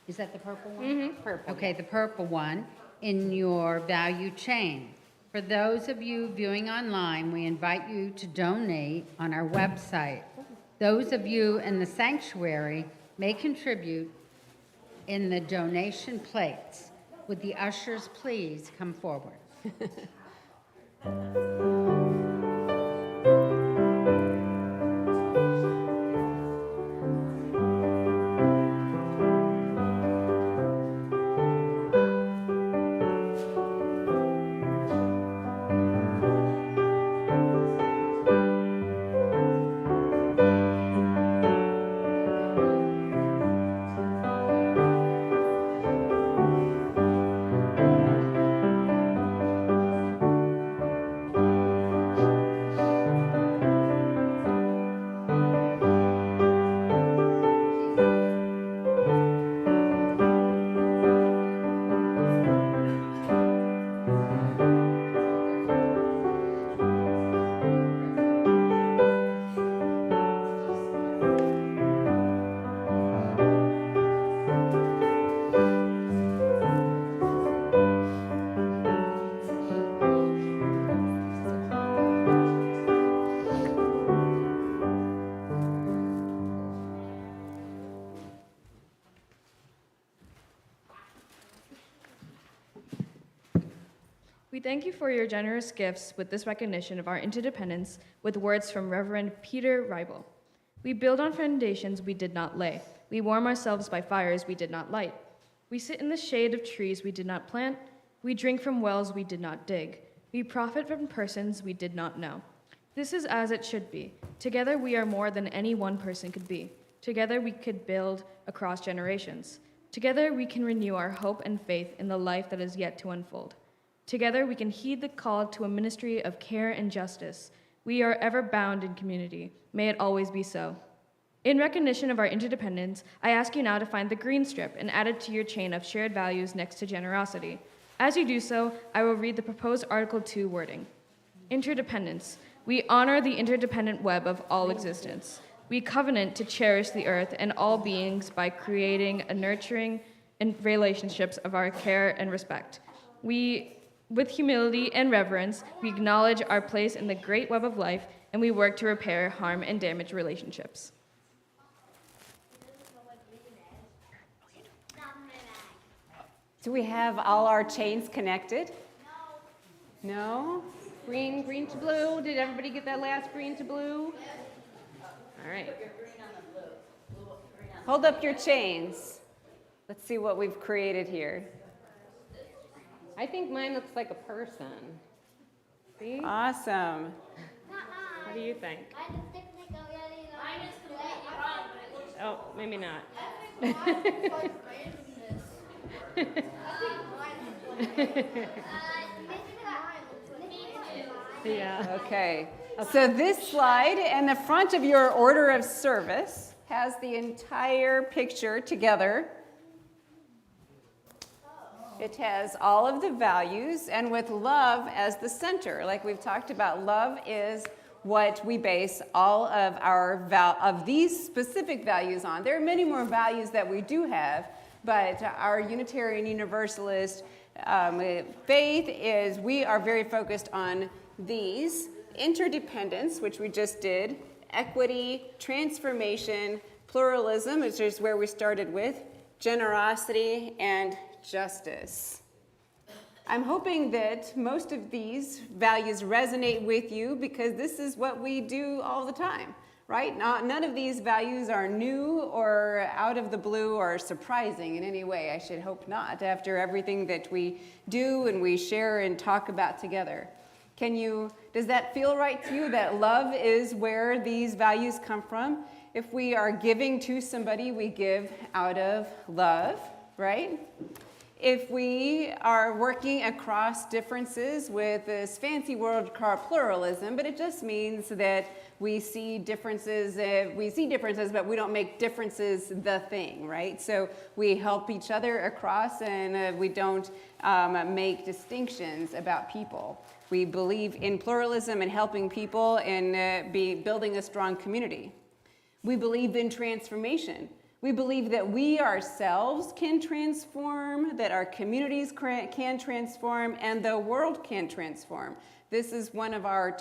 Speaker 2: Is that the purple one?
Speaker 9: Mm-hmm.
Speaker 8: Purple.
Speaker 2: Okay, the purple one in your value chain. For those of you viewing online, we invite you to donate on our website. Those of you in the sanctuary may contribute in the donation plates. Would the ushers please come forward?
Speaker 12: We thank you for your generous gifts with this recognition of our interdependence with words from Reverend Peter Reibel. We build on foundations we did not lay. We warm ourselves by fires we did not light. We sit in the shade of trees we did not plant. We drink from wells we did not dig. We profit from persons we did not know. This is as it should be. Together we are more than any one person could be. Together we could build across generations. Together we can renew our hope and faith in the life that is yet to unfold. Together we can heed the call to a ministry of care and justice. We are ever bound in community. May it always be so. In recognition of our interdependence, I ask you now to find the green strip and add it to your chain of shared values next to generosity. As you do so, I will read the proposed Article 2 wording. Interdependence. We honor the interdependent web of all existence. We covenant to cherish the earth and all beings by creating a nurturing and relationships of our care and respect. With humility and reverence, we acknowledge our place in the great web of life, and we work to repair harm and damaged relationships.
Speaker 8: Do we have all our chains connected? No?
Speaker 9: Green to blue. Did everybody get that last green to blue? All right.
Speaker 8: Hold up your chains. Let's see what we've created here.
Speaker 9: I think mine looks like a person. See?
Speaker 8: Awesome.
Speaker 9: What do you think?
Speaker 10: Mine is
Speaker 9: Oh, maybe not. Yeah.
Speaker 8: Okay, so this slide and the front of your order of service has the entire picture together. It has all of the values, and with love as the center. Like we've talked about, love is what we base all of our of these specific values on. There are many more values that we do have, but our Unitarian Universalist faith is we are very focused on these: interdependence, which we just did, equity, transformation, pluralism, which is where we started with, generosity, and justice. I'm hoping that most of these values resonate with you because this is what we do all the time, right? None of these values are new or out of the blue or surprising in any way. I should hope not, after everything that we do and we share and talk about together. Does that feel right to you, that love is where these values come from? If we are giving to somebody, we give out of love, right? If we are working across differences with this fancy word called pluralism, but it just means that we see differences, but we don't make differences the thing, right? So we help each other across, and we don't make distinctions about people. We believe in pluralism and helping people and building a strong community. We believe in transformation. We believe that we ourselves can transform, that our communities can transform, and the world can transform. This is one of our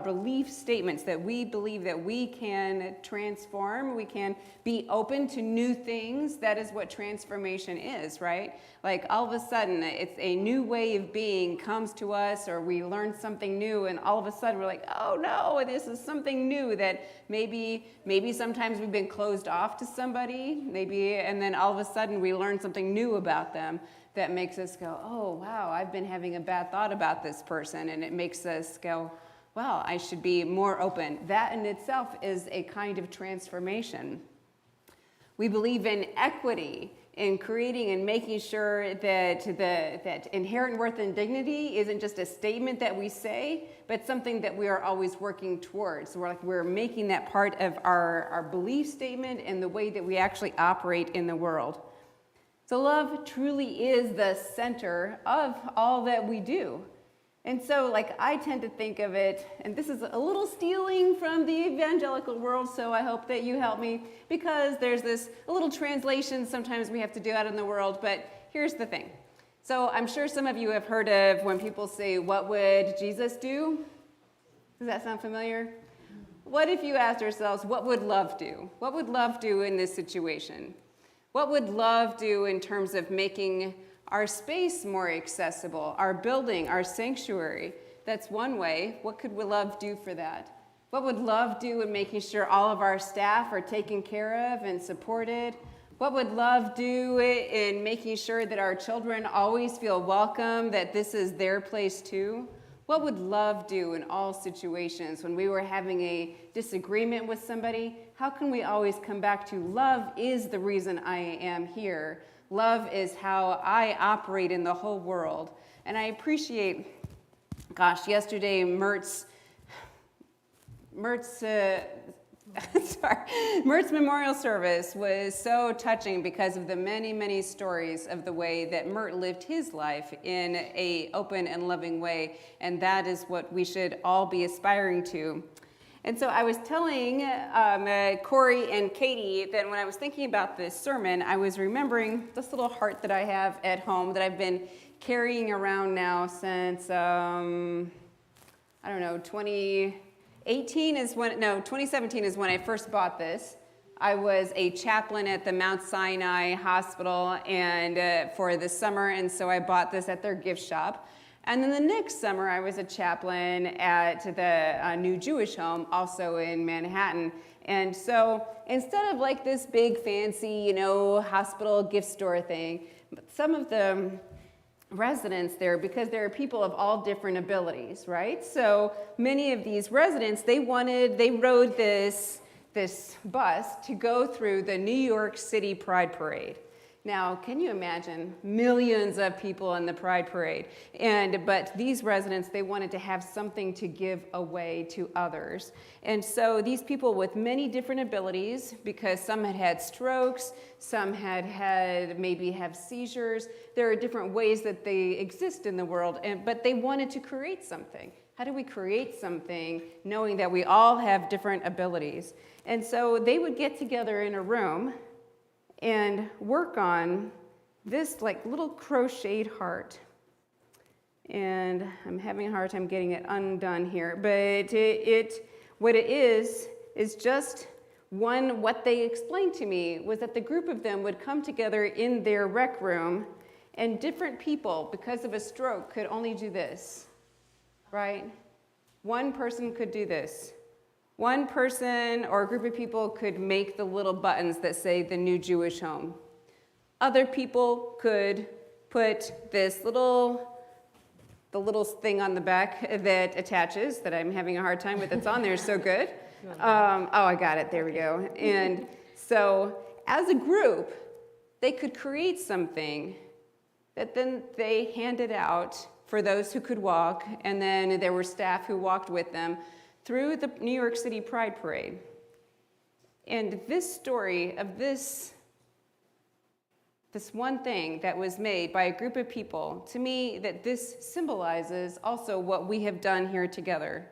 Speaker 8: belief statements, that we believe that we can transform, we can be open to new things. That is what transformation is, right? Like all of a sudden, it's a new way of being comes to us, or we learn something new, and all of a sudden we're like, oh no, this is something new that maybe sometimes we've been closed off to somebody, and then all of a sudden we learn something new about them that makes us go, oh, wow, I've been having a bad thought about this person, and it makes us go, well, I should be more open. That in itself is a kind of transformation. We believe in equity, in creating and making sure that that inherent worth and dignity isn't just a statement that we say, but something that we are always working towards. So we're making that part of our belief statement and the way that we actually operate in the world. So love truly is the center of all that we do. And so I tend to think of it, and this is a little stealing from the evangelical world, so I hope that you help me, because there's a little translation sometimes we have to do out in the world, but here's the thing. So I'm sure some of you have heard of when people say, what would Jesus do? Does that sound familiar? What if you asked ourselves, what would love do? What would love do in this situation? What would love do in terms of making our space more accessible, our building, our sanctuary? That's one way. What could love do for that? What would love do in making sure all of our staff are taken care of and supported? What would love do in making sure that our children always feel welcome, that this is their place too? What would love do in all situations when we were having a disagreement with somebody? How can we always come back to love is the reason I am here? Love is how I operate in the whole world. And I appreciate, yesterday Mert's memorial service was so touching because of the many, many stories of the way that Mert lived his life in an open and loving way, and that is what we should all be aspiring to. And so I was telling Corey and Katie that when I was thinking about this sermon, I was remembering this little heart that I have at home that I've been carrying around now since, 2017 is when I first bought this. I was a chaplain at the Mount Sinai Hospital and for the summer, and so I bought this at their gift shop. And then the next summer, I was a chaplain at the New Jewish Home, also in Manhattan. And so instead of this big fancy, hospital gift store thing, some of the residents there, because there are people of all different abilities, right? So many of these residents, they rode this this bus to go through the New York City Pride Parade. Now, can you imagine millions of people in the Pride Parade? But these residents, they wanted to have something to give away to others. And so these people with many different abilities, because some had had strokes, some had maybe have seizures, there are different ways that they exist in the world, but they wanted to create something. How do we create something knowing that we all have different abilities? And so they would get together in a room and work on this like little crocheted heart. And I'm having a hard time getting it undone here, but what it is just what they explained to me was that the group of them would come together in their rec room, and different people, because of a stroke, could only do this, right? One person could do this. One person or a group of people could make the little buttons that say the new Jewish home. Other people could put the little thing on the back that attaches, that I'm having a hard time with, it's on there so good. I got it, there we go. And so as a group, they could create something that then they handed out for those who could walk, and then there were staff who walked with them through the New York City Pride Parade. And this story of this one thing that was made by a group of people, to me, that this symbolizes also what we have done here together.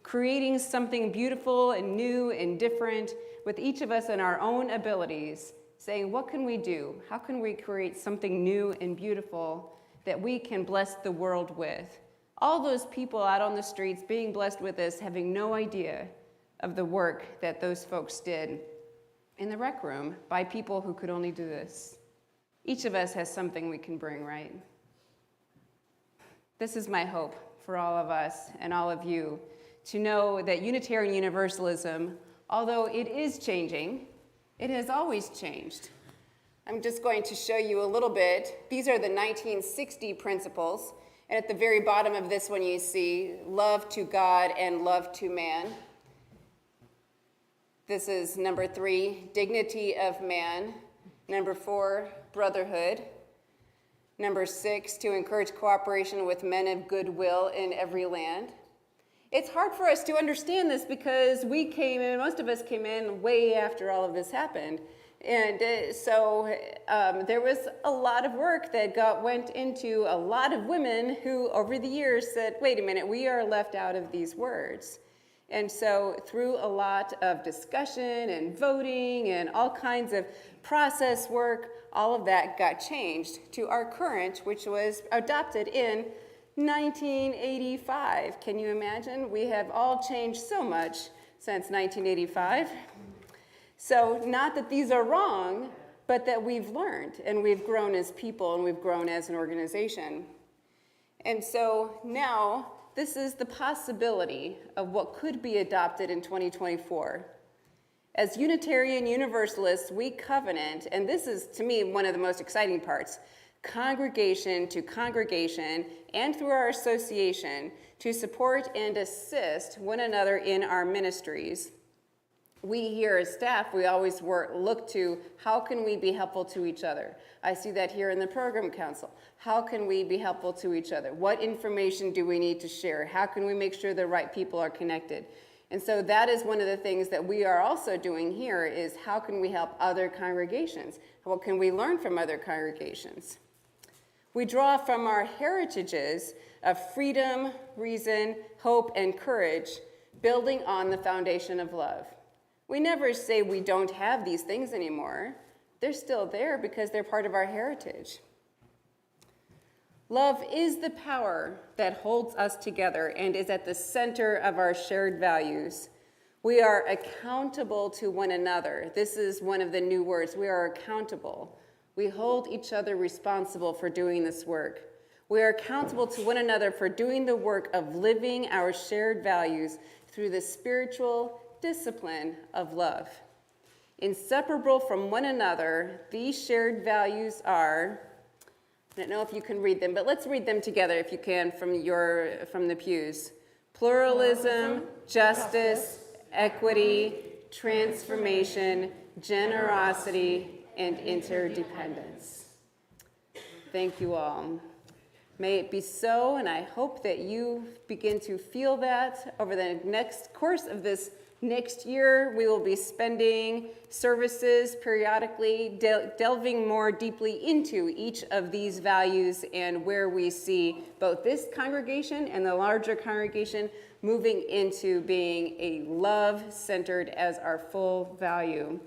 Speaker 8: Creating something beautiful and new and different with each of us and our own abilities, saying, what can we do? How can we create something new and beautiful that we can bless the world with? All those people out on the streets being blessed with this, having no idea of the work that those folks did in the rec room by people who could only do this. Each of us has something we can bring, right? This is my hope for all of us and all of you, to know that Unitarian Universalism, although it is changing, it has always changed. I'm just going to show you a little bit. These are the 1960 principles. And at the very bottom of this one, you see love to God and love to man. This is number 3, dignity of man. Number 4, brotherhood. Number 6, to encourage cooperation with men of goodwill in every land. It's hard for us to understand this because most of us came in way after all of this happened. And so there was a lot of work that went into a lot of women who over the years said, wait a minute, we are left out of these words. And so through a lot of discussion and voting and all kinds of process work, all of that got changed to our current, which was adopted in 1985. Can you imagine? We have all changed so much since 1985. So not that these are wrong, but that we've learned and we've grown as people and we've grown as an organization. And so now this is the possibility of what could be adopted in 2024. As Unitarian Universalists, we covenant, and this is to me one of the most exciting parts, congregation to congregation and through our association to support and assist one another in our ministries. We here as staff, we always look to how can we be helpful to each other. I see that here in the program council. How can we be helpful to each other? What information do we need to share? How can we make sure the right people are connected? And so that is one of the things that we are also doing here is how can we help other congregations? What can we learn from other congregations? We draw from our heritages of freedom, reason, hope, and courage, building on the foundation of love. We never say we don't have these things anymore. They're still there because they're part of our heritage. Love is the power that holds us together and is at the center of our shared values. We are accountable to one another. This is one of the new words. We are accountable. We hold each other responsible for doing this work. We are accountable to one another for doing the work of living our shared values through the spiritual discipline of love. Inseparable from one another, these shared values are, I don't know if you can read them, but let's read them together if you can from the pews. Pluralism, justice, equity, transformation, generosity, and interdependence. Thank you all. May it be so, and I hope that you begin to feel that over the next course of this next year. We will be spending services periodically, delving more deeply into each of these values and where we see both this congregation and the larger congregation moving into being a love-centered as our full value.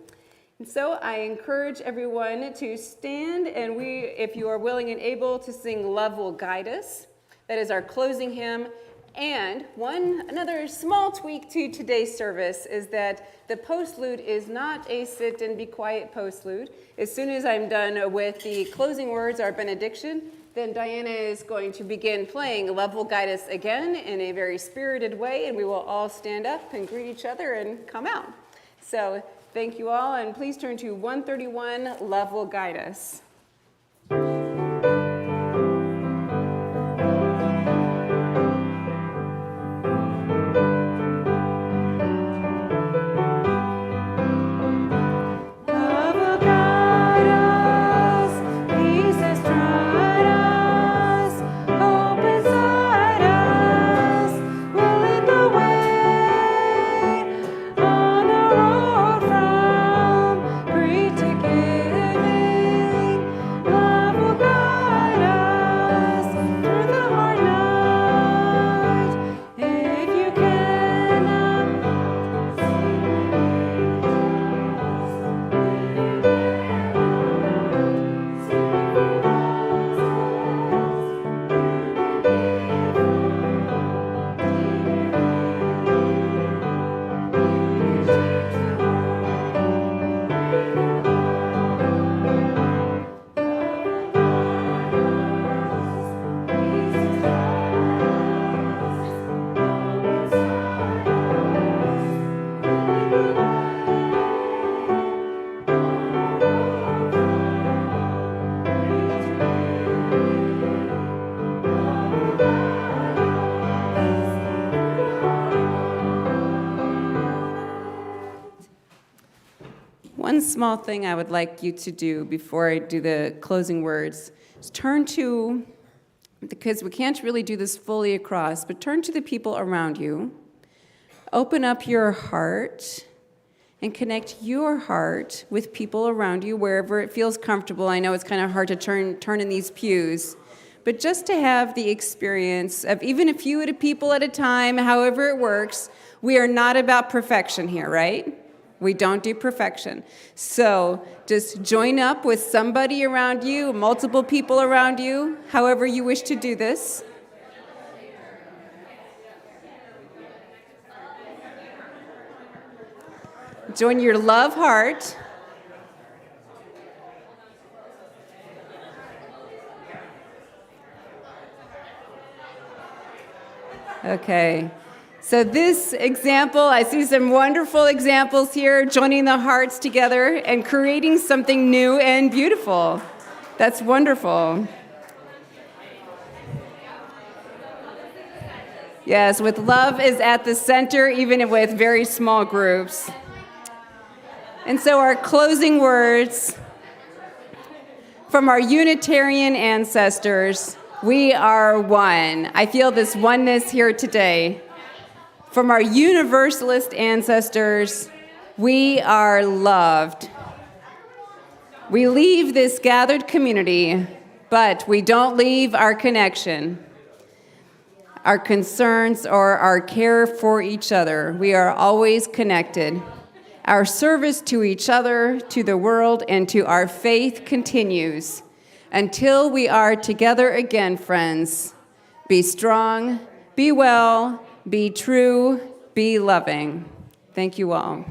Speaker 8: And so I encourage everyone to stand, and if you are willing and able, to sing Love Will Guide Us. That is our closing hymn. And another small tweak to today's service is that the postlude is not a sit and be quiet postlude. As soon as I'm done with the closing words, our benediction, then Diana is going to begin playing Love Will Guide Us again in a very spirited way, and we will all stand up and greet each other and come out. So thank you all, and please turn to 131, Love Will Guide Us. One small thing I would like you to do before I do the closing words is turn to, because we can't really do this fully across, but turn to the people around you. Open up your heart and connect your heart with people around you wherever it feels comfortable. I know it's kind of hard to turn in these pews, but just to have the experience of even a few people at a time, however it works. We are not about perfection here, right? We don't do perfection. So just join up with somebody around you, multiple people around you, however you wish to do this. Join your love heart. Okay. So this example, I see some wonderful examples here, joining the hearts together and creating something new and beautiful. That's wonderful. Yes, with love is at the center, even with very small groups. And so our closing words from our Unitarian ancestors, we are one. I feel this oneness here today. From our Universalist ancestors, we are loved. We leave this gathered community, but we don't leave our connection, our concerns, or our care for each other. We are always connected. Our service to each other, to the world, and to our faith continues until we are together again, friends. Be strong, be well, be true, be loving. Thank you all.